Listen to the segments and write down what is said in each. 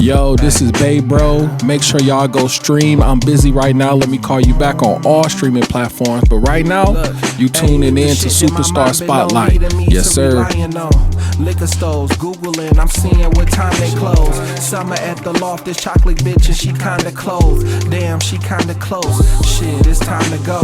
Yo, this is BayBro. Make sure y'all go stream. I'm busy right now. Let me call you back on all streaming platforms. But right now, you tuning in to Superstar Spotlight. Yes, sir. Liquor stores, Googling, I'm seeing what time they close. Summer at the loft, this chocolate bitch and she kinda close. Damn, she kinda close. Shit, it's time to go.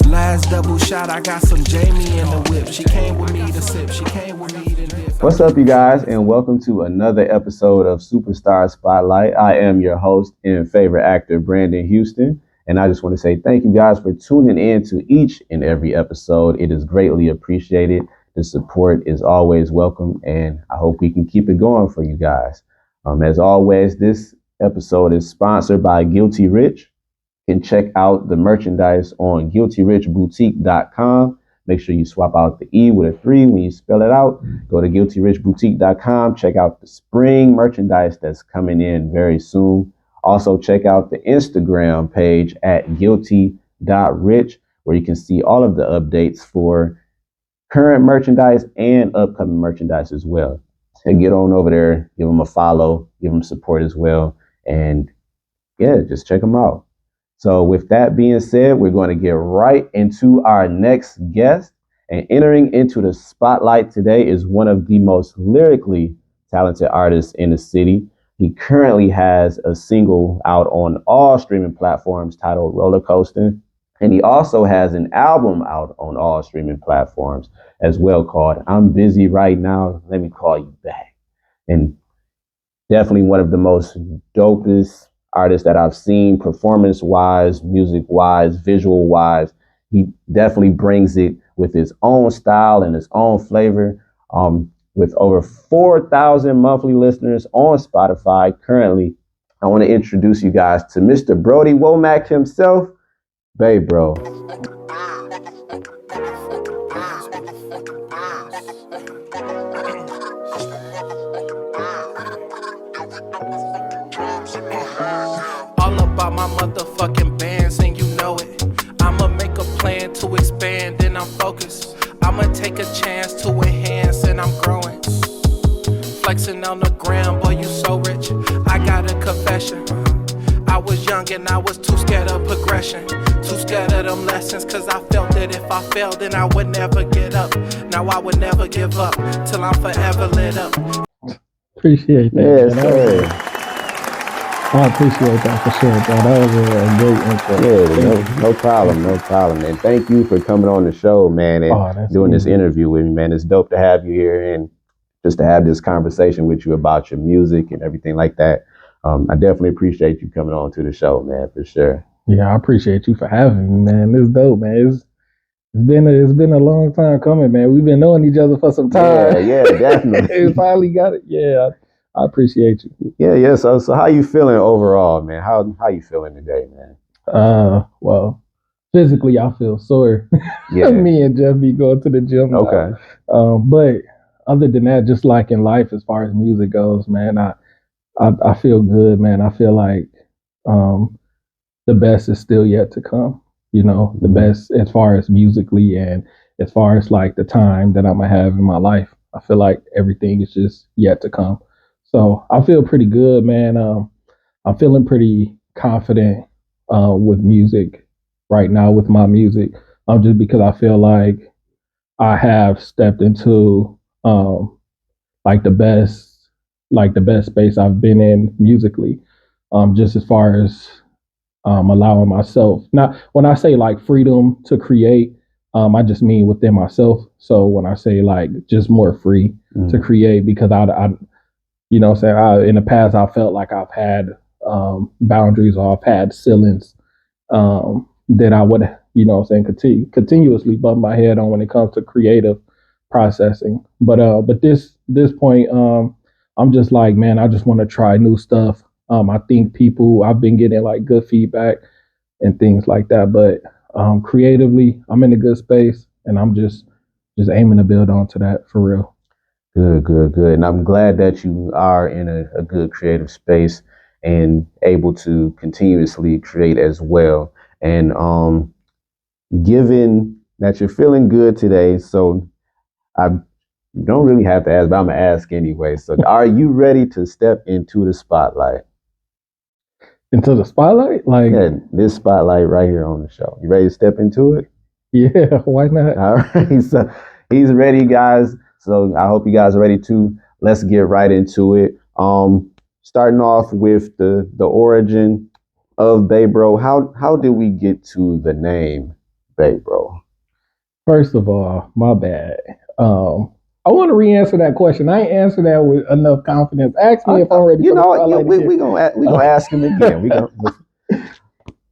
Last double shot, I got some Jamie in the whip. She came with me to sip, she came with me to dip. What's up, you guys, and welcome to another episode of Superstar Spotlight. I am your host and favorite actor, Brandon Houston, and I just want to say thank you guys for tuning in to each and every episode. It is greatly appreciated. The support is always welcome, and I hope we can keep it going for you guys. As always, this episode is sponsored by Guilty Rich. You can check out the merchandise on guiltyrichboutique.com. Make sure you swap out the E with a 3 when you spell it out. Go to guiltyrichboutique.com. Check out the spring merchandise that's coming in very soon. Also, check out the Instagram page at guilty.rich, where you can see all of the updates for current merchandise and upcoming merchandise as well. So get on over there, give them a follow, give them support as well. And yeah, just check them out. So with that being said, we're going to get right into our next guest. And entering into the spotlight today is one of the most lyrically talented artists in the city. He currently has a single out on all streaming platforms titled Roller Coaster. And he also has an album out on all streaming platforms as well called I'm Busy Right Now, Let Me Call You Back. And definitely one of the most dopest artists that I've seen, performance-wise, music-wise, visual-wise. He definitely brings it with his own style and his own flavor. With over 4,000 monthly listeners on Spotify currently, I want to introduce you guys to Mr. Brody Womack himself, BayBro. All about my motherfucking bands and you know it. I'ma make a plan to expand and I'm focused. I'ma take a chance to enhance and I'm growing. Flexing on the ground, boy, you so rich. I got a confession. I was young and I was too scared of progression. Too scared of them lessons, cause I felt that if I failed then I would never get up. Now I would never give up till I'm forever lit up. Appreciate that. Yes, sir. I appreciate that for sure, bro. That was a great intro. Yeah, no problem. And thank you for coming on the show, man, and doing this interview with me, man. It's dope to have you here and just to have this conversation with you about your music and everything like that. I definitely appreciate you coming on to the show, man, for sure. Yeah, I appreciate you for having me, man. It's dope, man. It's been a long time coming, man. We've been knowing each other for some time. Yeah, definitely. We finally got it. Yeah, I appreciate you. Yeah. So how you feeling overall, man? How you feeling today, man? Well, physically I feel sore. Yeah. Me and Jeff be going to the gym. Okay. But other than that, just like in life, as far as music goes, man, I feel good, man. I feel like the best is still yet to come. You know, the best as far as musically and as far as like the time that I'm gonna have in my life. I feel like everything is just yet to come. So I feel pretty good, man. I'm feeling pretty confident with music right now, with my music. Just because I feel like I have stepped into like the best space I've been in musically. Just as far as allowing myself, not when I say like freedom to create, I just mean within myself. So when I say like just more free to create, because I you know what I'm saying, in the past I felt like I've had boundaries, or I've had ceilings that I would, you know what I'm saying, continuously bump my head on when it comes to creative processing. But this point, I'm just like, man, I just want to try new stuff. I think I've been getting like good feedback and things like that, but creatively I'm in a good space, and I'm just aiming to build onto that for real. Good. And I'm glad that you are in a good creative space and able to continuously create as well. And given that you're feeling good today, so I don't really have to ask, but I'm going to ask anyway. So are you ready to step into the spotlight? Into the spotlight? Like, Yeah, this spotlight right here on the show. You ready to step into it? yeah, why not? All right, so he's ready, guys. So I hope you guys are ready too. Let's get right into it. Starting off with the origin of BayBro. How did we get to the name BayBro? First of all, my bad. I want to re-answer that question. I ain't answered that with enough confidence. Ask me if I'm ready You for the know, spotlight again. we gonna ask him again. We gonna.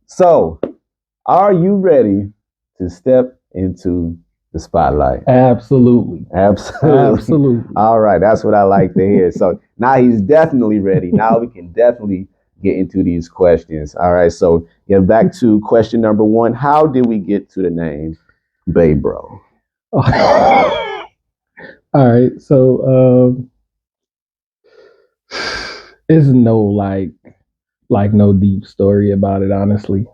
So, are you ready to step into the spotlight? Absolutely. Absolutely. Absolutely. All right, that's what I like to hear. So now he's definitely ready. Now we can definitely get into these questions. All right, so get back to question number one. How did we get to the name BayBro? All right, so it's no like no deep story about it, honestly.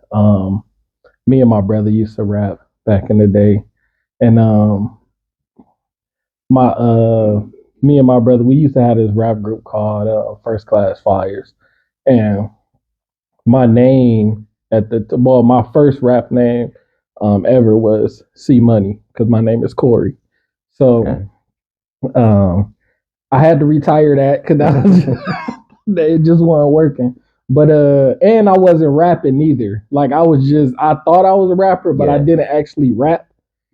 Me and my brother used to rap back in the day, and my me and my brother, we used to have this rap group called First Class Flyers, and my name my first rap name ever was C Money because my name is Corey. So Okay. I had to retire that because it just wasn't working. But and I wasn't rapping either. Like I thought I was a rapper, but I Yeah. didn't actually rap.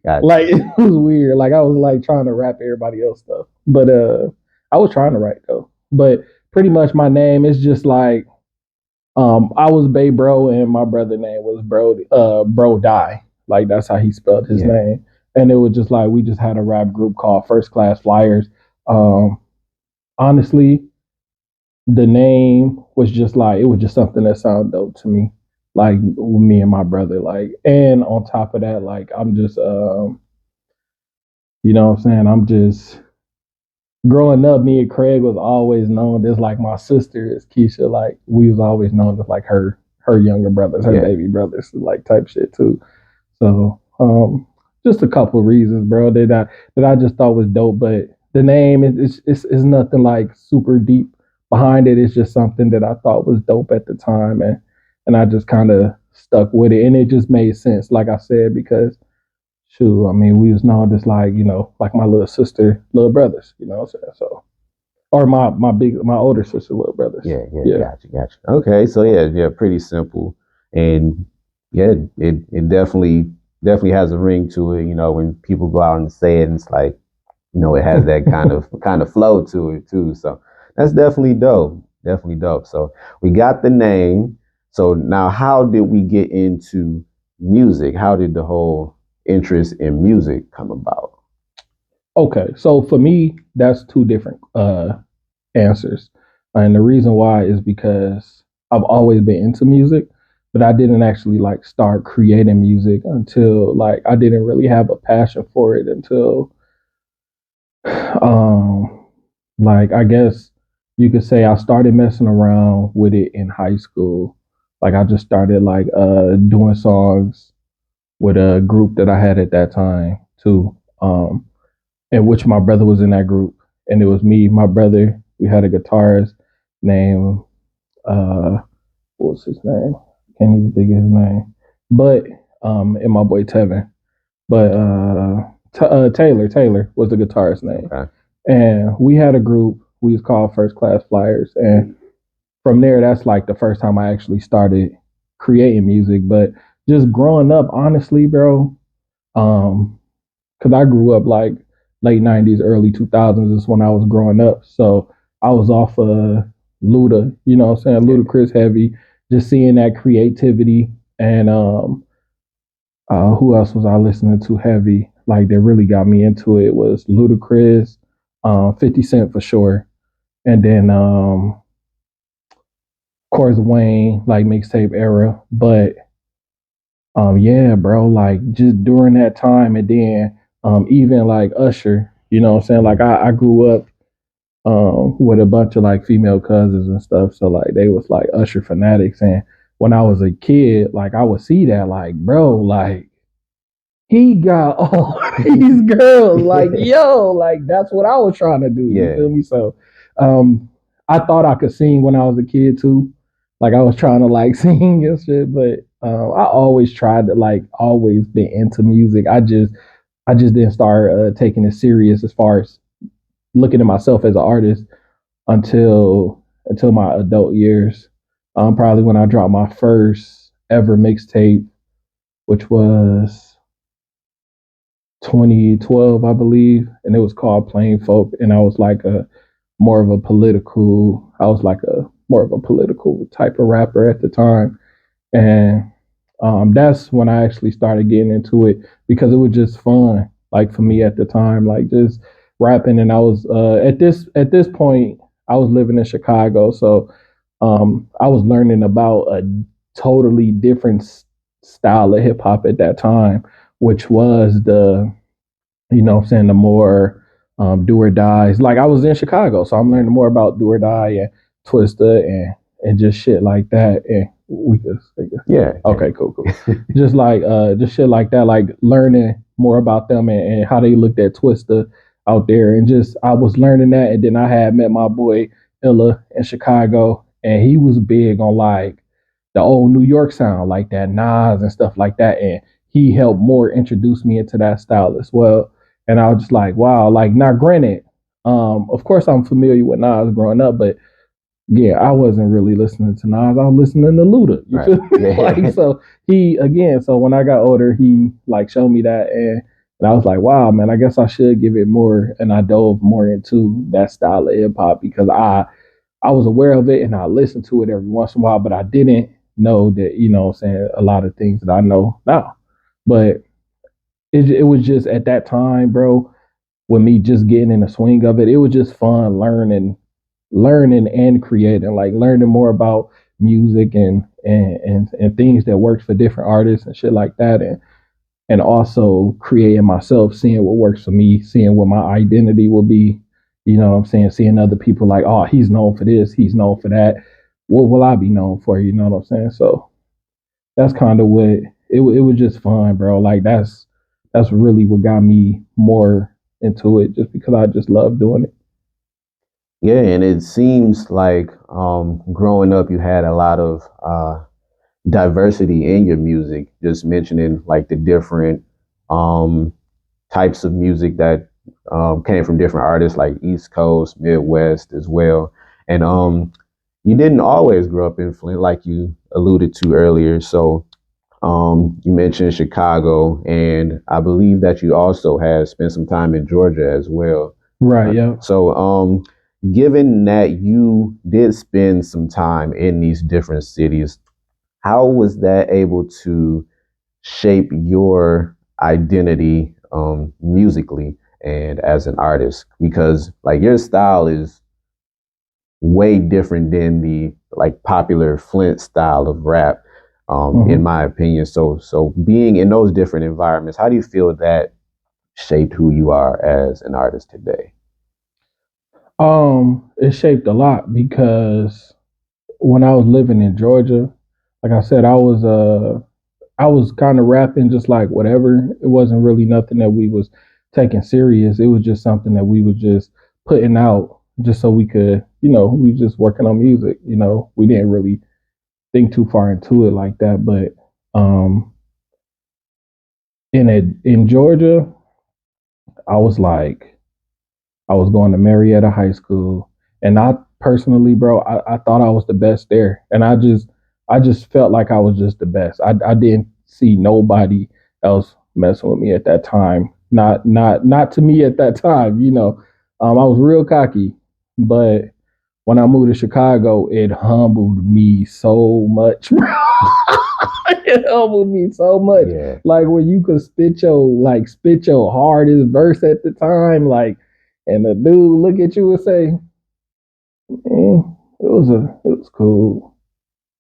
Gotcha. Like it was weird. Like I was like trying to rap everybody else stuff. But I was trying to write though. But pretty much my name is just like I was BayBro and my brother name was Bro Die. Like that's how he spelled his name. And it was just like we just had a rap group called First Class Flyers. Honestly, the name was just like it was just something that sounded dope to me. Like me and my brother. Like and on top of that, like I'm just you know what I'm saying? I'm just growing up, me and Craig was always known as like my sister is Keisha. Like we was always known as like her younger brothers, her baby brothers, like type shit too. So just a couple reasons, bro, that I just thought was dope. But the name is nothing like super deep behind it. It's just something that I thought was dope at the time, and I just kind of stuck with it, and it just made sense. Like I said, because shoot, I mean, we was known as like, you know, like my little sister, little brothers, you know what I'm saying? So, or my older sister, little brothers. Yeah. Gotcha. Okay, so yeah, pretty simple, and yeah, it definitely has a ring to it. You know, when people go out and say it, and it's like, you know, it has that kind of flow to it too. So that's definitely dope. Definitely dope. So we got the name. So now, how did we get into music? How did the whole interest in music come about? Okay, so for me, that's two different answers, and the reason why is because I've always been into music, but I didn't actually like start creating music until like I didn't really have a passion for it until um like I guess you could say I started messing around with it in high school. Like I just started like doing songs with a group that I had at that time too. In which my brother was in that group, and it was me, my brother. We had a guitarist named what was his name? Can't even think of his name. But and my boy Tevin. But Taylor was the guitarist name. Okay. And we had a group. We was called First Class Flyers, and from there, that's like the first time I actually started creating music. But just growing up, honestly, bro, because I grew up like late '90s, early 2000s is when I was growing up. So I was off of Luda, you know what I'm saying, Ludacris heavy, just seeing that creativity. And who else was I listening to heavy? Like that really got me into it was Ludacris, 50 Cent for sure, and then of course Wayne, like mixtape era. But yeah, bro, like just during that time, and then even like Usher, you know what I'm saying? Like I grew up with a bunch of like female cousins and stuff. So like they was like Usher fanatics. And when I was a kid, like I would see that, like, bro, like he got all these girls. Like, yo, like that's what I was trying to do. You feel me? So I thought I could sing when I was a kid too. like I was trying to like sing and shit, but I always tried to like always been into music. I just didn't start taking it serious as far as looking at myself as an artist until my adult years. Probably when I dropped my first ever mixtape, which was 2012, I believe, and it was called Plain Folk, and I was like a more of a political. I was like a more of a political type of rapper at the time, and that's when I actually started getting into it because it was just fun, like for me at the time, like just rapping. And I was at this point, I was living in Chicago, so I was learning about a totally different style of hip hop at that time, which was the what I'm saying, the more do or dies. Like I was in Chicago, so I'm learning more about do or die and Twista and just shit like that. And we just Yeah. okay, cool. Just shit like that, like learning more about them and how they looked at Twista out there. And just I was learning that, and then I had met my boy Illa in Chicago, and he was big on like the old New York sound, like that Nas and stuff like that. And he helped more introduce me into that style as well. And I was just like, wow, like now granted, of course I'm familiar with Nas growing up, but yeah, I wasn't really listening to Nas. I was listening to Luda. You Right. feel me? Like so so when I got older, he like showed me that, and I was like, wow, man, I guess I should give it more. And I dove more into that style of hip hop because I was aware of it and I listened to it every once in a while, but I didn't know that, what I'm saying, a lot of things that I know now. But it was just at that time, bro, with me just getting in the swing of it, it was just fun learning and creating, like learning more about music and things that works for different artists and shit like that, and also creating myself, seeing what works for me, seeing what my identity will be. You know what I'm saying? Seeing other people like, oh, he's known for this, he's known for that. What will I be known for? You know what I'm saying? So that's kind of what it was just fun, bro. Like that's really what got me more into it, just because I just love doing it. Yeah, and it seems like growing up, you had a lot of diversity in your music. Just mentioning like the different um, types of music that came from different artists, like East Coast, Midwest as well. And you didn't always grow up in Flint, like you alluded to earlier. So you mentioned Chicago, and I believe that you also had spent some time in Georgia as well. Right. Yeah. So, given that you did spend some time in these different cities, how was that able to shape your identity musically and as an artist? Because like your style is way different than the like popular Flint style of rap, in my opinion. So being in those different environments, how do you feel that shaped who you are as an artist today? It shaped a lot because when I was living in Georgia, like I said, I was kind of rapping just like whatever. It wasn't really nothing that we was taking serious. It was just something that we was just putting out just so we could, we just working on music. We didn't really think too far into it like that. But in Georgia, I was like, I was going to Marietta High School, and I personally, bro, I thought I was the best there, and I just felt like I was just the best. I didn't see nobody else messing with me at that time. Not to me at that time. I was real cocky, but when I moved to Chicago, it humbled me so much, bro. It humbled me so much. Yeah. Like when you could spit your hardest verse at the time, like, and the dude look at you and say, it was cool.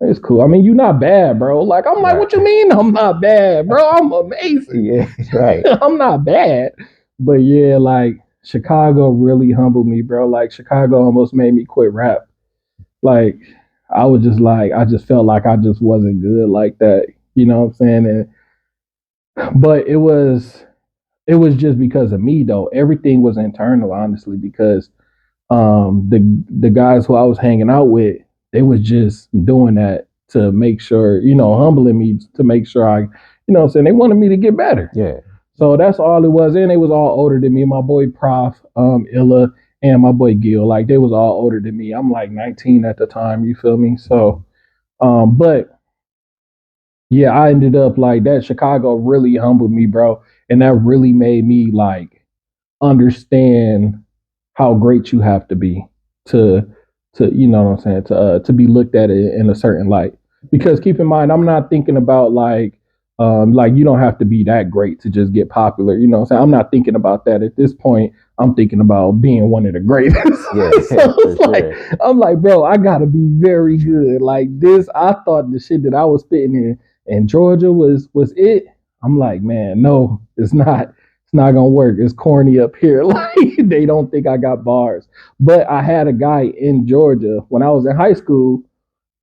It's cool. I mean, you're not bad, bro. Like, I'm like, Right. what you mean I'm not bad, bro? I'm amazing. Yeah, right. I'm not bad. But yeah, like Chicago really humbled me, bro. Like Chicago almost made me quit rap. Like I was just like, I just felt like I just wasn't good like that. You know what I'm saying? But it was just because of me though. Everything was internal, honestly, because the guys who I was hanging out with, they was just doing that to make sure, humbling me to make sure I, what I'm saying, they wanted me to get better. Yeah. So that's all it was. And they was all older than me. My boy Prof, Illa, and my boy Gil, like they was all older than me. I'm like 19 at the time, you feel me? So, but yeah, I ended up like that. Chicago really humbled me, bro. And that really made me like understand how great you have to be to you know what I'm saying, to be looked at in a certain light. Because keep in mind, I'm not thinking about like you don't have to be that great to just get popular. You know what I'm saying? I'm not thinking about that at this point. I'm thinking about being one of the greatest. Yeah, So for it's like sure. I'm like, bro, I gotta be very good. Like this, I thought the shit that I was spitting in Georgia was it. I'm like, man, no, it's not. It's not gonna work. It's corny up here. Like they don't think I got bars. But I had a guy in Georgia when I was in high school,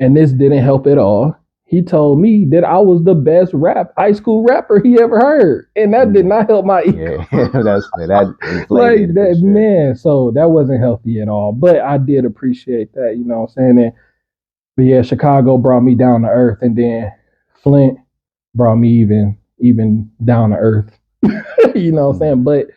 and this didn't help at all. He told me that I was the best high school rapper he ever heard, and that did not help my ego. Yeah, that Like inflated for that, sure. man. So that wasn't healthy at all. But I did appreciate that. You know what I'm saying? But yeah, Chicago brought me down to earth, and then Flint brought me even down to earth. You know what I'm saying? But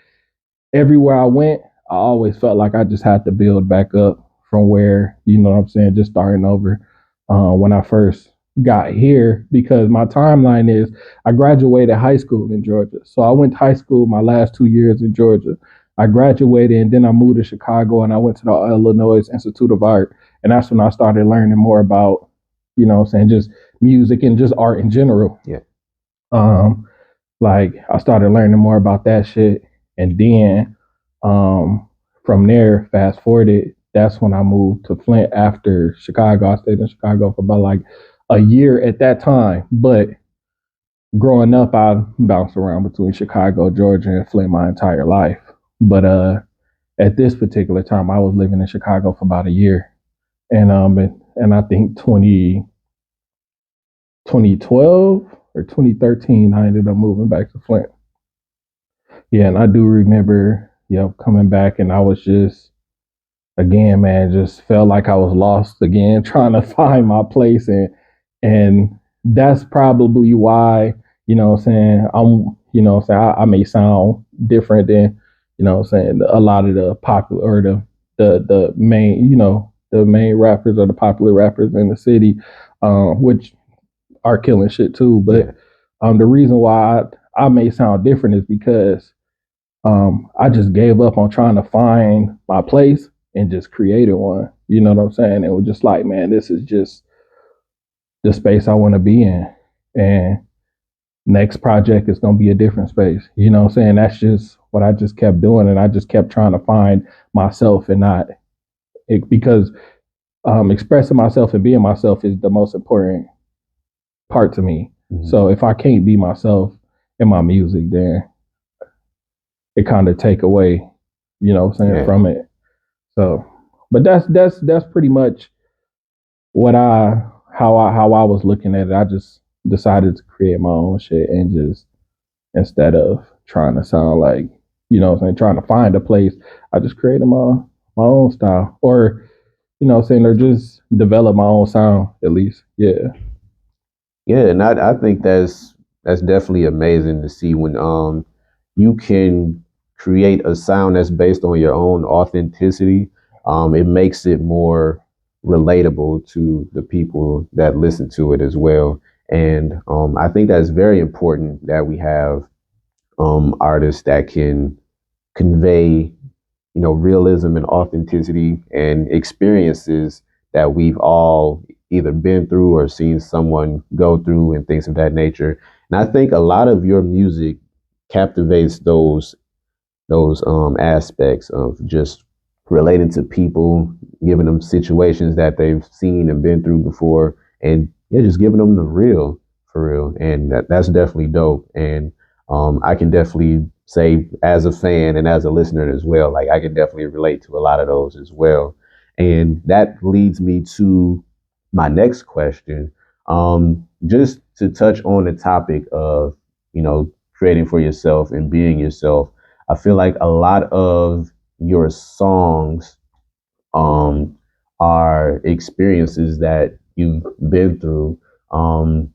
everywhere I went, I always felt like I just had to build back up from where, you know what I'm saying, just starting over when I first got here, because my timeline is I graduated high school in Georgia. So I went to high school my last 2 years in Georgia. I graduated and then I moved to Chicago and I went to the Illinois Institute of Art. And that's when I started learning more about, you know what I'm saying, just music and just art in general. Yeah. Like I started learning more about that shit. And then from there, fast forwarded, that's when I moved to Flint after Chicago. I stayed in Chicago for about like a year at that time. But growing up, I bounced around between Chicago, Georgia, and Flint my entire life. But at this particular time, I was living in Chicago for about a year. And I think 2012 or 2013, I ended up moving back to Flint. Yeah, and I do remember, coming back, and I was just, again, man, just felt like I was lost again, trying to find my place, and that's probably why, you know what I'm saying, I may sound different than, you know what I'm saying, a lot of the popular or the main, the main rappers or the popular rappers in the city, which are killing shit too. But the reason why I may sound different is because I just gave up on trying to find my place and just created one. You know what I'm saying? It was just like, man, this is just the space I want to be in. And next project is going to be a different space. You know what I'm saying? That's just what I just kept doing. And I just kept trying to find myself and not because expressing myself and being myself is the most important part to me. Mm-hmm. So if I can't be myself in my music, then it kind of take away, you know what I'm saying, from it. So, but that's pretty much how I was looking at it. I just decided to create my own shit and just, instead of trying to sound like, you know what I'm saying, trying to find a place, I just created my own style, or, you know what I'm saying, or just develop my own sound at least. Yeah. Yeah, and I think that's definitely amazing to see when you can create a sound that's based on your own authenticity. It makes it more relatable to the people that listen to it as well. And I think that's very important that we have artists that can convey, realism and authenticity and experiences that we've all either been through or seen someone go through and things of that nature. And I think a lot of your music captivates those aspects of just relating to people, giving them situations that they've seen and been through before, and just giving them the real for real. And that's definitely dope. And I can definitely say, as a fan and as a listener as well, like I can definitely relate to a lot of those as well. And that leads me to my next question. Just to touch on the topic of, creating for yourself and being yourself. I feel like a lot of your songs are experiences that you've been through.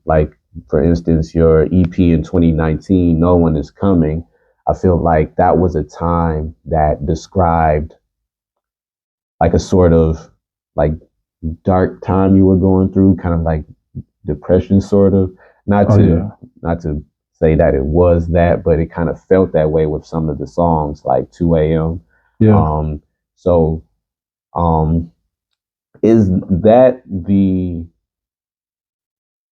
Like for instance, your EP in 2019, No One Is Coming. I feel like that was a time that described like a sort of like dark time you were going through, kind of like depression, sort of. Not Oh to yeah. not to say that it was that, but it kind of felt that way with some of the songs, like 2 a.m. Yeah. So, um, is that the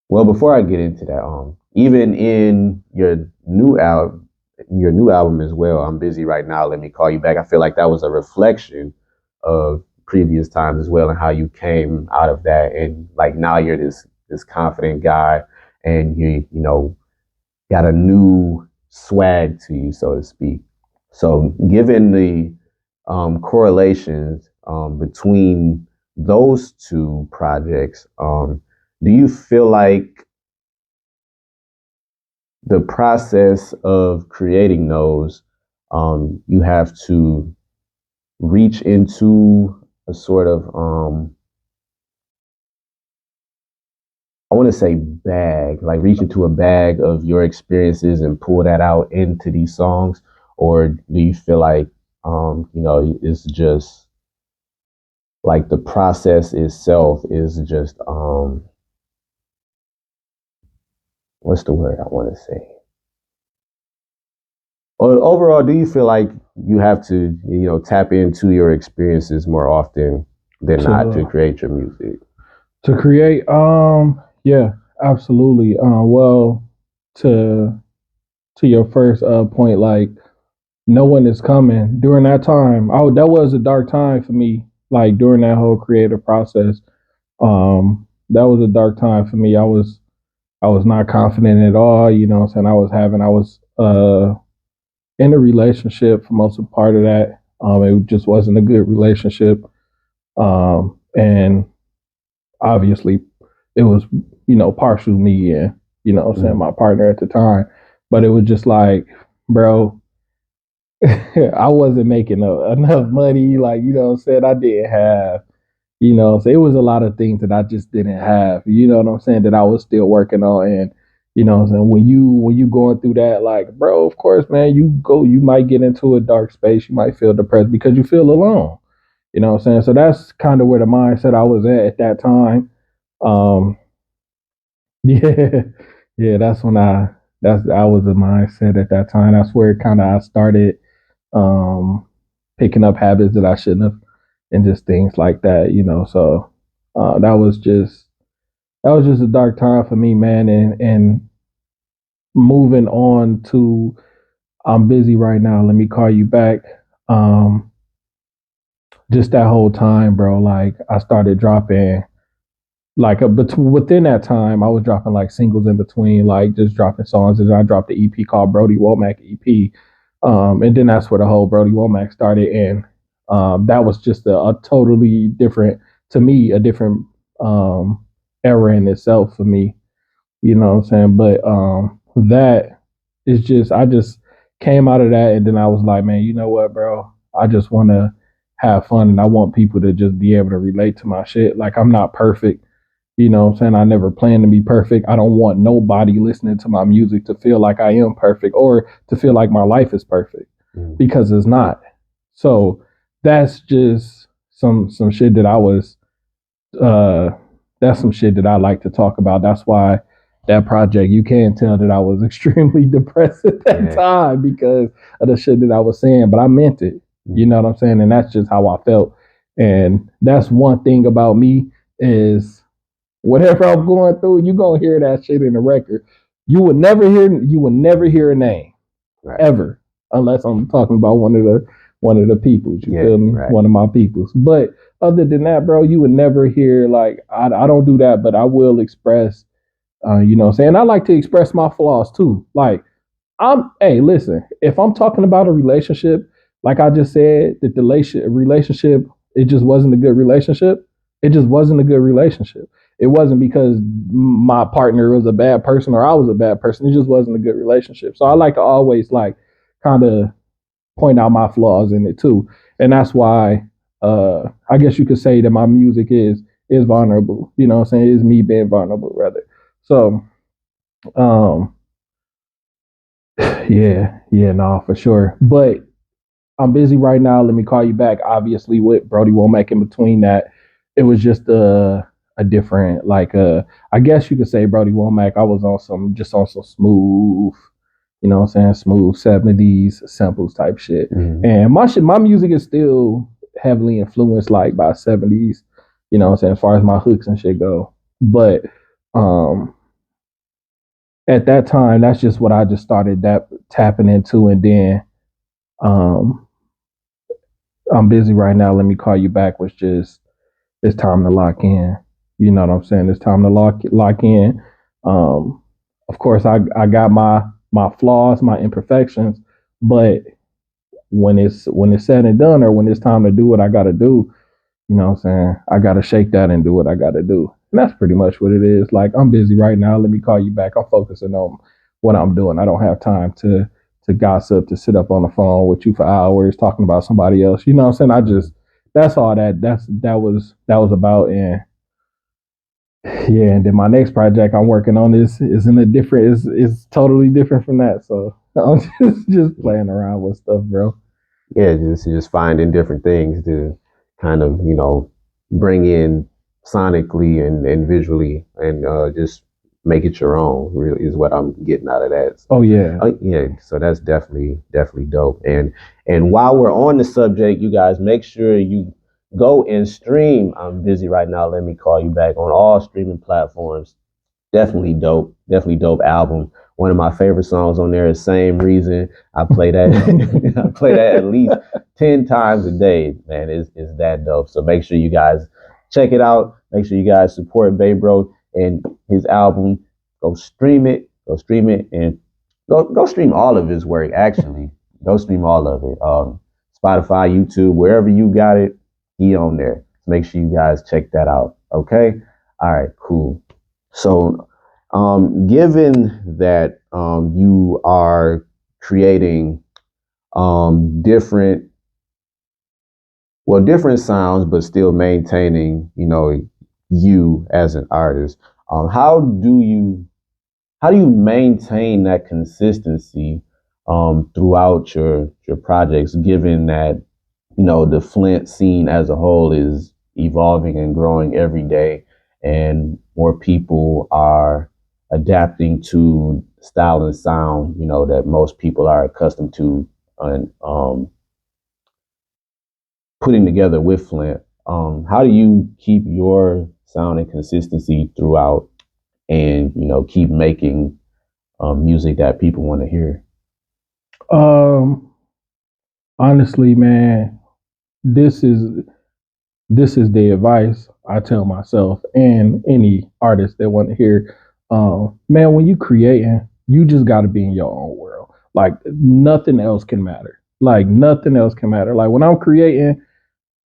well? Before I get into that, even in your new album as well, I'm busy right now. Let me call you back. I feel like that was a reflection of previous times as well, and how you came out of that, and like now you're this confident guy, and you know got a new swag to you, so to speak. So, given the correlations between those two projects, do you feel like the process of creating those, you have to reach into a sort of, I want to say bag, like reach into a bag of your experiences and pull that out into these songs? Or do you feel like, it's just like the process itself is just, what's the word I want to say? Or overall, do you feel like you have to, tap into your experiences more often than not to To create your music? to create, yeah, absolutely. Well, to to your first point, like no one is coming during that time. Oh, that was a dark time for me. Like during that whole creative process, that was a dark time for me. I was not confident at all. You know what I'm saying? I was in a relationship for most of the part of that. It just wasn't a good relationship. And obviously it was, partial me and, what I'm saying, my partner at the time. But it was just like, bro, I wasn't making enough money. Like, what I'm saying? I didn't have, so it was a lot of things that I just didn't have, you know what I'm saying, that I was still working on. And, what I'm saying, when you going through that, like, bro, of course, man, you might get into a dark space. You might feel depressed because you feel alone. You know what I'm saying? So that's kind of where the mindset I was at that time. Um, yeah, yeah, I was the mindset at that time. That's where kind of I started um, picking up habits that I shouldn't have, and just things like that. So that was just a dark time for me, man. And moving on to I'm busy right now. Let me call you back. Um, just that whole time, bro. Like I started dropping like within that time, I was dropping like singles in between, like just dropping songs. And I dropped the EP called Brody Womack EP, and then that's where the whole Brody Womack started. And that was just a totally different, to me, a different era in itself for me. You know what I'm saying? But that is just, I just came out of that, and then I was like, man, you know what, bro? I just want to have fun, and I want people to just be able to relate to my shit. Like I'm not perfect. You know what I'm saying? I never plan to be perfect. I don't want nobody listening to my music to feel like I am perfect or to feel like my life is perfect, because it's not. So that's just some shit that I was uh that's some shit that I like to talk about. That's why that project, you can tell that I was extremely depressed at that time because of the shit that I was saying, but I meant it. You know what I'm saying? And that's just how I felt. And that's one thing about me is whatever I'm going through, you gonna hear that shit in the record. You would never hear a name, right, ever, unless I'm talking about one of the peoples. You feel me? Right. One of my peoples. But other than that, bro, you would never hear like I don't do that, but I will express. You know what I'm saying? I like to express my flaws too. Like hey, listen, if I'm talking about a relationship, like I just said, that the relationship, it just wasn't a good relationship. It just wasn't a good relationship. It wasn't because my partner was a bad person or I was a bad person. It just wasn't a good relationship. So I like to always like kind of point out my flaws in it too. And that's why I guess you could say that my music is vulnerable. You know what I'm saying? It's me being vulnerable rather. So um yeah, no, for sure. But I'm busy right now. Let me call you back. Obviously, with Brody Womack in between that, it was just a different I guess you could say Brody Womack. I was on some smooth, you know what I'm saying, smooth 70s samples type shit. Mm-hmm. And my music is still heavily influenced like by 70s, you know what I'm saying, as far as my hooks and shit go. But um at that time, that's just what I just started tapping into, and then um I'm busy right now. Let me call you back. Was just it's time to lock in. You know what I'm saying? It's time to lock in. Um, of course, I got my flaws, my imperfections, but when it's said and done, or when it's time to do what I got to do, you know what I'm saying? I got to shake that and do what I got to do. And that's pretty much what it is. Like, I'm busy right now. Let me call you back. I'm focusing on what I'm doing. I don't have time to gossip, to sit up on the phone with you for hours talking about somebody else. You know what I'm saying? That's all that was about. And yeah, and then my next project I'm working on is in a different is totally different from that. So I'm just playing around with stuff, bro. Yeah, just finding different things to kind of, bring in sonically and visually, and just make it your own. Really is what I'm getting out of that. Oh yeah. Yeah. So that's definitely dope. And while we're on the subject, you guys make sure you go and stream. I'm busy right now. Let me call you back on all streaming platforms. Definitely dope album. One of my favorite songs on there is Same Reason. I play that I play that at least 10 times a day, man. It's that dope. So make sure you guys check it out. Make sure you guys support BayBro and his album. Go stream it, and go stream all of his work, actually. Go stream all of it. Spotify, YouTube, wherever you got it, he on there. So make sure you guys check that out. Okay? All right, cool. So, given that you are creating different, different sounds, but still maintaining, you as an artist, how do you maintain that consistency throughout your projects? Given that the Flint scene as a whole is evolving and growing every day, and more people are adapting to style and sound, that most people are accustomed to, and putting together with Flint. How do you keep your sound and consistency throughout, and keep making music that people want to hear? Um, Honestly, man, this is this is the advice I tell myself and any artist that want to hear. Man, when you creating, you just got to be in your own world. Like nothing else can matter. Like nothing else can matter. Like when I'm creating,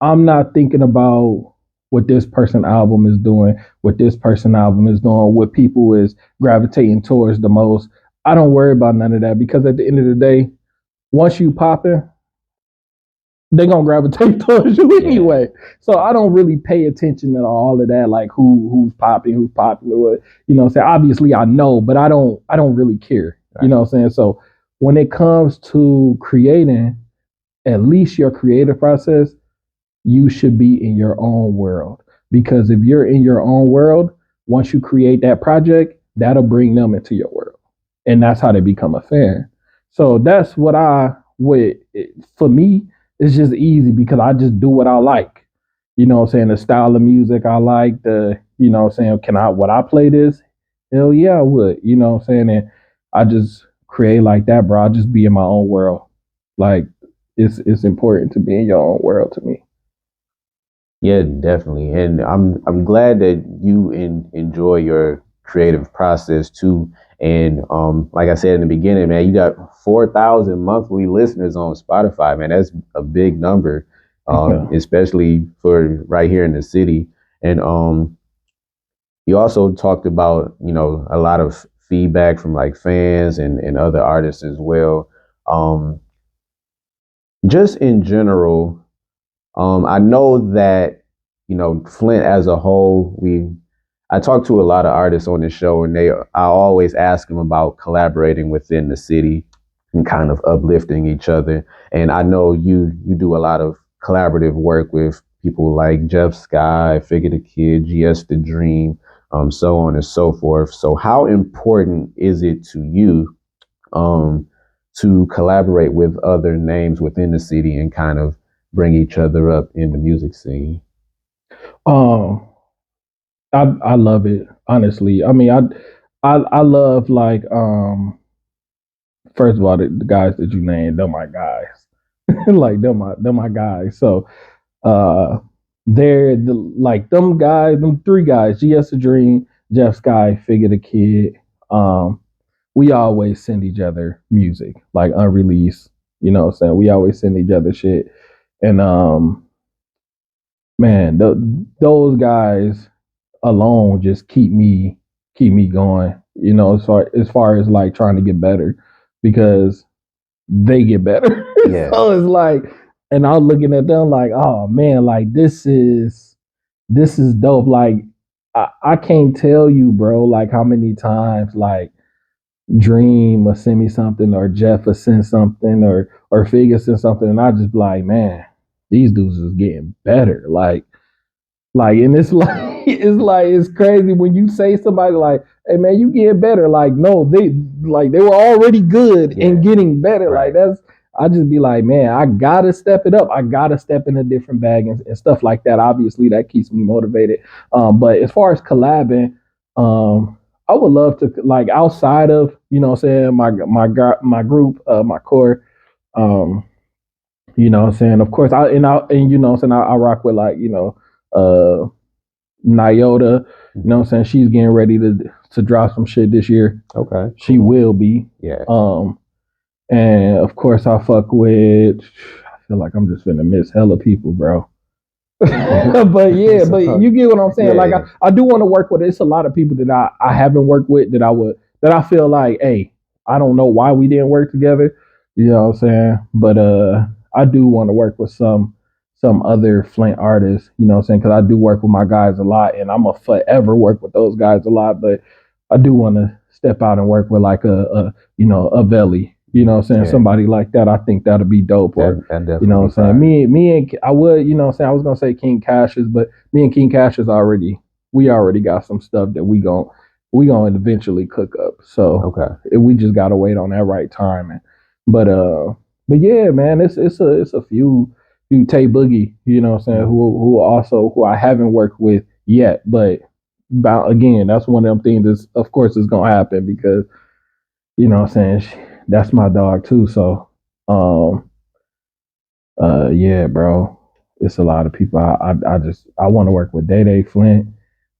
I'm not thinking about what this person album is doing, what this person album is doing, what people is gravitating towards the most. I don't worry about none of that, because at the end of the day, once you popping, they're gonna gravitate towards you anyway. So I don't really pay attention to all of that, like who's popping, who's popular. You know what I'm saying? Obviously I know, but I don't really care. Right. You know what I'm saying? So when it comes to creating, at least your creative process, you should be in your own world. Because if you're in your own world, once you create that project, that'll bring them into your world. And that's how they become a fan. So that's what I would, for me, it's just easy because I just do what I like. You know what I'm saying? The style of music I like, you know what I'm saying, would I play this? Hell yeah, I would. You know what I'm saying? And I just create like that, bro. I just be in my own world. Like it's important to be in your own world to me. Yeah, definitely. And I'm glad that you enjoy your creative process too. And like I said in the beginning, man, you got 4,000 monthly listeners on Spotify, man. That's a big number, especially for right here in the city. And you also talked about, a lot of feedback from like fans and other artists as well. Just in general, I know that, Flint as a whole, I talk to a lot of artists on this show, and I always ask them about collaborating within the city and kind of uplifting each other. And I know you do a lot of collaborative work with people like Jeff Sky, Figure the Kid, GS the Dream, so on and so forth. So how important is it to you to collaborate with other names within the city and kind of bring each other up in the music scene? Um, I love it, honestly. I mean, I love like first of all the guys that you named, they're my guys. Like they're my guys. So uh they're like them guys, them three guys, GS the Dream, Jeff Sky, Figure the Kid. Um we always send each other music, like unreleased, you know what I'm saying? We always send each other shit. And man, those guys alone just keep me going, you know, as far as like trying to get better because they get better. Yeah. So it's like, and I was looking at them like, oh man, like this is dope. Like I can't tell you, bro, like how many times like Dream or send me something or Jeff or send something or Figure send something and I just be like, man, these dudes is getting better. Like, and it's like it's crazy when you say somebody like, "Hey man, you getting better." Like, no, they were already good and getting better. Right. Like that's I just be like, man, I gotta step it up. I gotta step in a different bag and stuff like that. Obviously, that keeps me motivated. But as far as collabing, I would love to like outside of what I'm saying my group, my core. Um, you know what I'm saying? Of course, and you know what I'm saying I rock with like uh Nyota, you know what I'm saying? She's getting ready to drop some shit this year. Okay. She will be. Yeah. And of course I fuck with I feel like I'm just finna miss hella people, bro. But yeah, but you get what I'm saying. Yeah, like I do want to work with it. It's a lot of people that I haven't worked with that I feel like, hey, I don't know why we didn't work together. You know what I'm saying? But I do want to work with some other Flint artists, you know what I'm saying? Because I do work with my guys a lot and I'm a forever work with those guys a lot, but I do want to step out and work with like a a Veli, you know what I'm saying? Yeah. Somebody like that. I think that'd be dope. Or That you know what I'm saying? definitely Me and I would, you know what I'm saying? I was gonna say King Cassius, but me and King Cassius we already got some stuff that we gonna eventually cook up. So Okay. we just gotta wait on that right time. But yeah, man, it's a few Tay Boogie, you know what I'm saying, who I haven't worked with yet, but about again, that's one of them things that's of course is gonna happen because you know what I'm saying, that's my dog too. So yeah, bro. It's a lot of people. I want to work with Day Day Flint.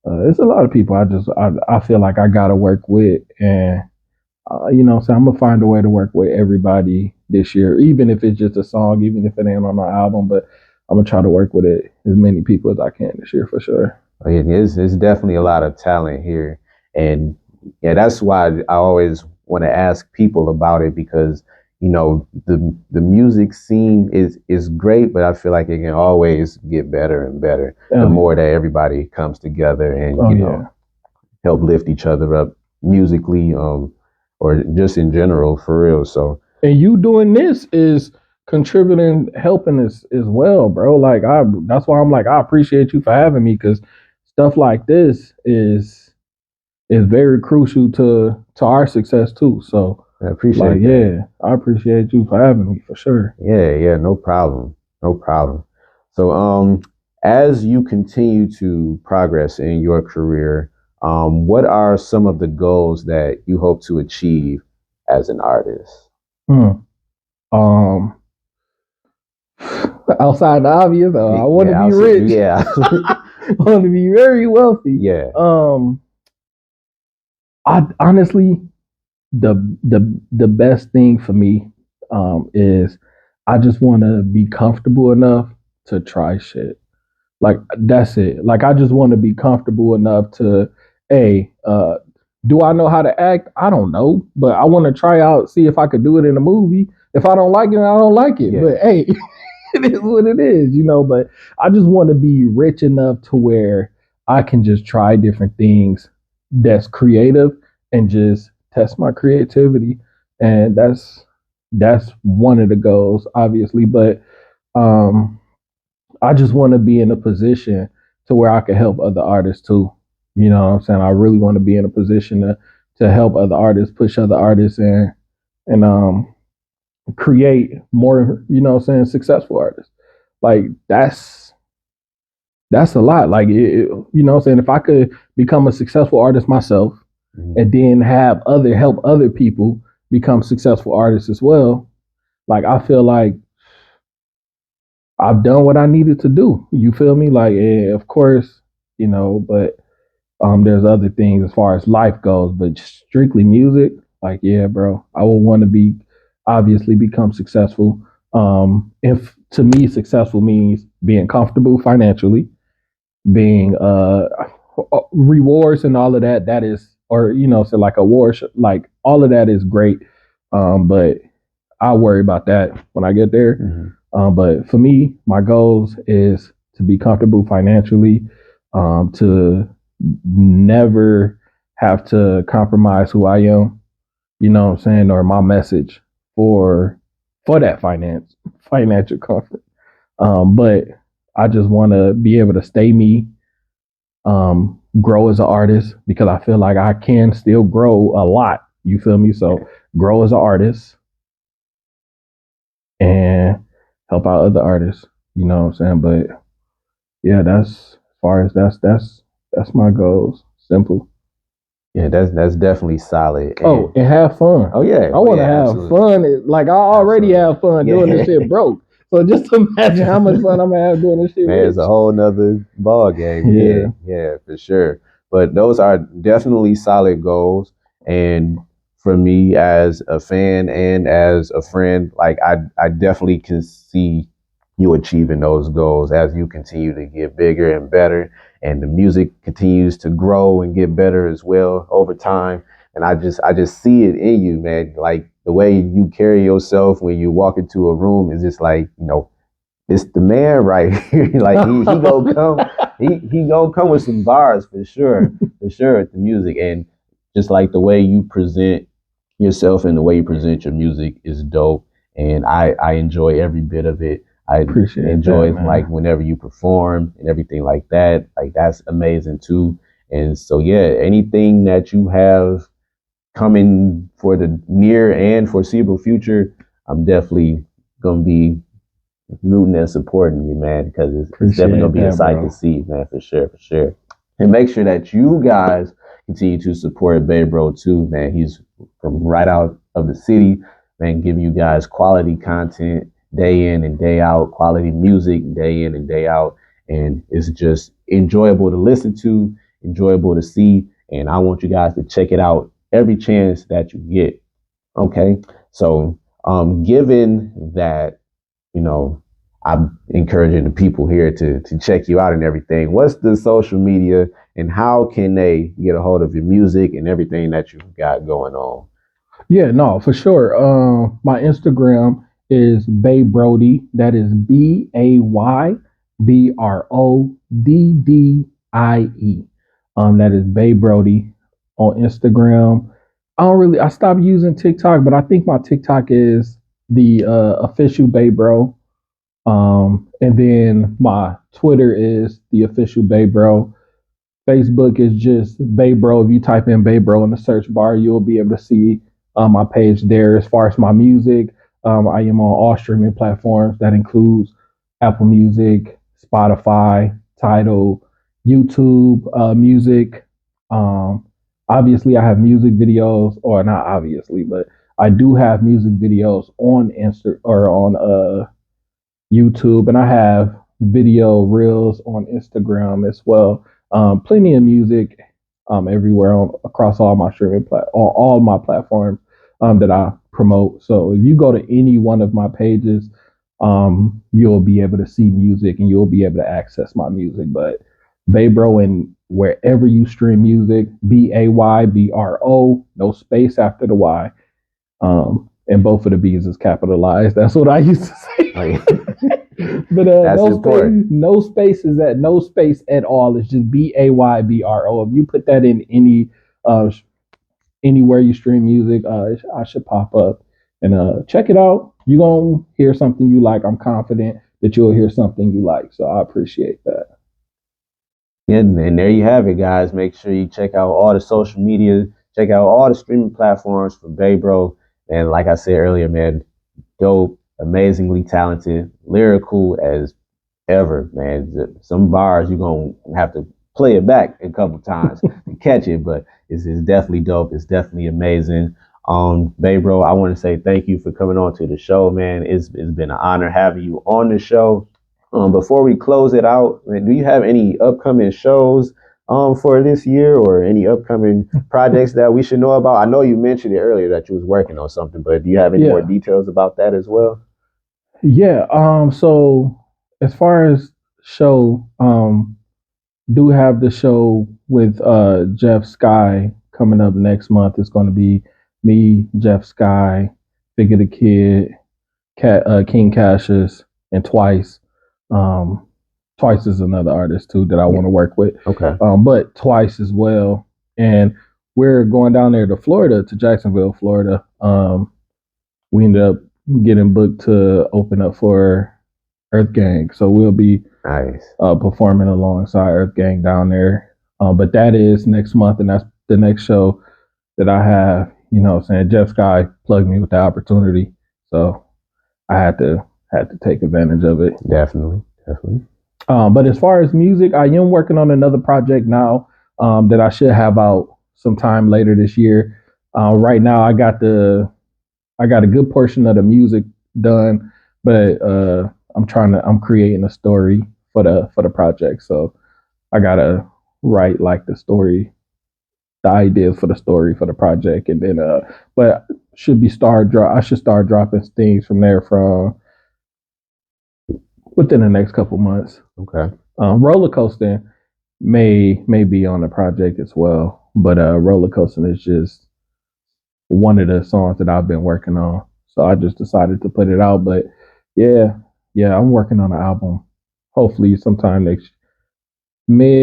It's a lot of people. I feel like I gotta work with, and you know, so I'm gonna find a way to work with everybody this year, even if it's just a song, even if it ain't on an album. But I'm gonna try to work with it as many people as I can this year for sure. It's definitely a lot of talent here, and yeah, that's why I always want to ask people about it because the music scene is great, but I feel like it can always get better and better the more that everybody comes together and help lift each other up musically, or just in general for real. So and you doing this is contributing, helping us as well, bro. Like that's why I'm like I appreciate you for having me because stuff like this is very crucial to our success too. So I appreciate that. Yeah, I appreciate you for having me for sure. Yeah, no problem. No problem. So as you continue to progress in your career, what are some of the goals that you hope to achieve as an artist? Um Outside the obvious, I want to be rich. Yeah. I want to be very wealthy. Yeah. I honestly, the best thing for me is I just want to be comfortable enough to try shit. Like that's it. Like I just want to be comfortable enough to, hey, do I know how to act? I don't know, but I want to try out, see if I could do it in a movie. If I don't like it, I don't like it. Yeah. But hey, it is what it is, but I just want to be rich enough to where I can just try different things that's creative and just test my creativity. And that's one of the goals, obviously. But um I just want to be in a position to where I can help other artists too. You know what I'm saying? I really want to be in a position to help other artists, push other artists, and create more, successful artists. Like that's a lot. Like what I'm saying, if I could become a successful artist myself and then have other help other people become successful artists as well, like I feel like I've done what I needed to do. You feel me? Like, of course, but there's other things as far as life goes, but strictly music, like, yeah, bro, I would want to be obviously become successful. If to me, successful means being comfortable financially, being rewards and all of that. That is, or so like awards, like all of that is great. But I'll worry about that when I get there. But for me, my goals is to be comfortable financially, to never have to compromise who I am, what I'm saying, or my message for that financial comfort. But I just want to be able to stay me, grow as an artist because I feel like I can still grow a lot. You feel me? So grow as an artist and help out other artists. You know what I'm saying? But yeah, that's as far as that's my goals. Simple. Yeah, that's definitely solid. And have fun. Oh yeah, I want to have absolutely. fun. Like I already have fun doing this shit broke. So just imagine how much fun I'm gonna have doing this shit. Man, it's a whole nother ball game. Yeah, for sure. But those are definitely solid goals. And for me as a fan and as a friend, like I definitely can see you achieving those goals as you continue to get bigger and better and the music continues to grow and get better as well over time. And I just see it in you, man. Like the way you carry yourself when you walk into a room is just like, it's the man right here. Like he gonna come, he gonna come with some bars for sure at the music. And just like the way you present yourself and the way you present your music is dope. And I enjoy every bit of it. I enjoy that, like whenever you perform and everything like that. Like that's amazing too. And so yeah, anything that you have coming for the near and foreseeable future, I'm definitely gonna be rooting and supporting you, man, because it's definitely gonna be a sight to see, man, for sure. And make sure that you guys continue to support BayBro too, man. He's from right out of the city, man, giving you guys quality content day in and day out, quality music day in and day out. And it's just enjoyable to listen to, enjoyable to see. And I want you guys to check it out every chance that you get. Okay. So given that, I'm encouraging the people here to check you out and everything. What's the social media and how can they get a hold of your music and everything that you've got going on? Yeah, no, for sure. My Instagram is BayBrodie. That is BayBroddie. That is BayBrodie on Instagram. I stopped using TikTok, but I think my TikTok is the official BayBro. And then my Twitter is the official BayBro. Facebook is just BayBro. If you type in BayBro in the search bar, you'll be able to see my page there. As far as my music, I am on all streaming platforms. That includes Apple Music, Spotify, Tidal, YouTube Music. Obviously, I have music videos, or not obviously, but I do have music videos on Insta or on YouTube, and I have video reels on Instagram as well. Plenty of music everywhere across all my streaming on all my platforms that I promote. So if you go to any one of my pages, you'll be able to see music and you'll be able to access my music. But BayBro, and wherever you stream music, BayBro, no space after the Y. and both of the B's is capitalized. That's what I used to say. But That's important. No spaces no space at all. It's just BAYBRO. If you put that in anywhere you stream music, I should pop up and check it out. You're gonna hear something you like. I'm confident that you'll hear something you like. So I appreciate that. And there you have it, guys. Make sure you check out all the social media, check out all the streaming platforms for BayBro. And like I said earlier, man, dope, amazingly talented, lyrical as ever, man. Some bars you're gonna have to play it back a couple times to catch it, but it's definitely dope. It's definitely amazing. BayBro, I want to say thank you for coming on to the show, man. It's been an honor having you on the show. Before we close it out, man, do you have any upcoming shows for this year or any upcoming projects that we should know about? I know you mentioned it earlier that you was working on something, but do you have any more details about that as well? Yeah. So as far as show, do have the show with Jeff Sky coming up next month. It's going to be me, Jeff Sky, Figure the Kid, King Cassius, and Twice. Twice is another artist too that I want to work with. Okay. But Twice as well. And we're going down there to Florida, to Jacksonville, Florida. We ended up getting booked to open up for Earth Gang. So we'll be performing alongside Earth Gang down there. But that is next month, and that's the next show that I have. You know what I'm saying? Jeff Sky plugged me with the opportunity. So I had to take advantage of it. Definitely. But as far as music, I am working on another project now that I should have out sometime later this year. Right now, I got a good portion of the music done, but I'm creating a story for the project. So I gotta write like the story, the ideas for the story for the project, and then but I should start dropping things from there from within the next couple months. Okay. Roller coasting may be on the project as well, but roller coasting is just one of the songs that I've been working on. So I just decided to put it out. But yeah, I'm working on an album. Hopefully sometime next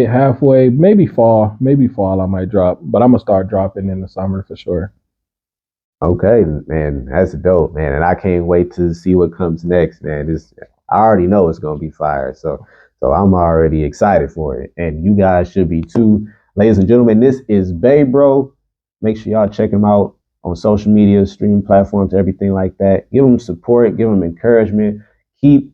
halfway, maybe fall I might drop, but I'm gonna start dropping in the summer for sure. Okay, man, that's dope, man, and I can't wait to see what comes next, man. I already know it's gonna be fire, so I'm already excited for it, and you guys should be too, ladies and gentlemen. This is BayBro. Make sure y'all check him out on social media, streaming platforms, everything like that. Give him support, give him encouragement. Keep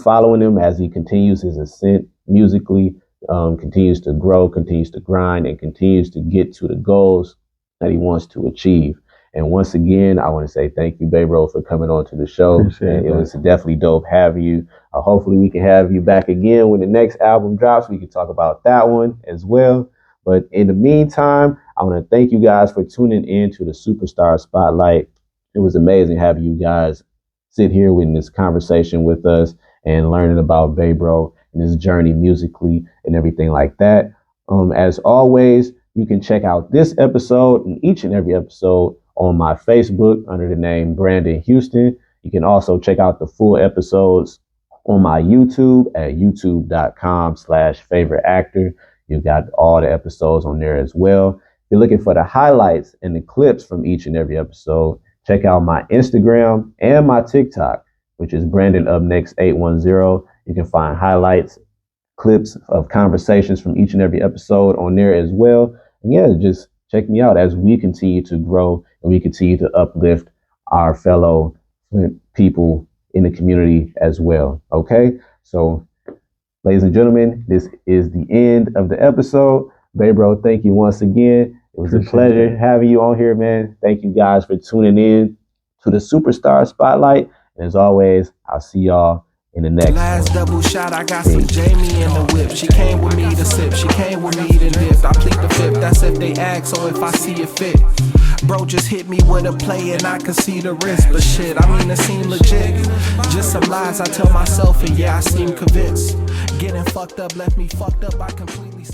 following him as he continues his ascent musically, continues to grow, continues to grind, and continues to get to the goals that he wants to achieve. And once again, I want to say thank you, BayBro, for coming on to the show. It was definitely dope having you. Hopefully we can have you back again when the next album drops. We can talk about that one as well. But in the meantime, I want to thank you guys for tuning in to the Superstar Spotlight. It was amazing having you guys sit here in this conversation with us and learning about BayBro and his journey musically and everything like that. As always, you can check out this episode and each and every episode on my Facebook under the name Brandon Houston. You can also check out the full episodes on my YouTube at youtube.com/favorite actor. You've got all the episodes on there as well. If you're looking for the highlights and the clips from each and every episode, check out my Instagram and my TikTok, which is BrandonUpNext810. You can find highlights, clips of conversations from each and every episode on there as well. And yeah, just check me out as we continue to grow and we continue to uplift our fellow people in the community as well. Okay, so ladies and gentlemen, this is the end of the episode. BayBro, thank you once again. It was a pleasure having you on here, man. Thank you guys for tuning in to the Superstar Spotlight. And as always, I'll see y'all in the next last double shot. I got some Jamie in the whip. She came with me to sip, she came with me to dip. I plead the fifth, that's if they ask, so if I see it fit. Bro just hit me with a play and I can see the risk. But shit, I mean it seemed legit. Just some lies I tell myself and yeah, I seem convinced. Getting fucked up left me fucked up, I completely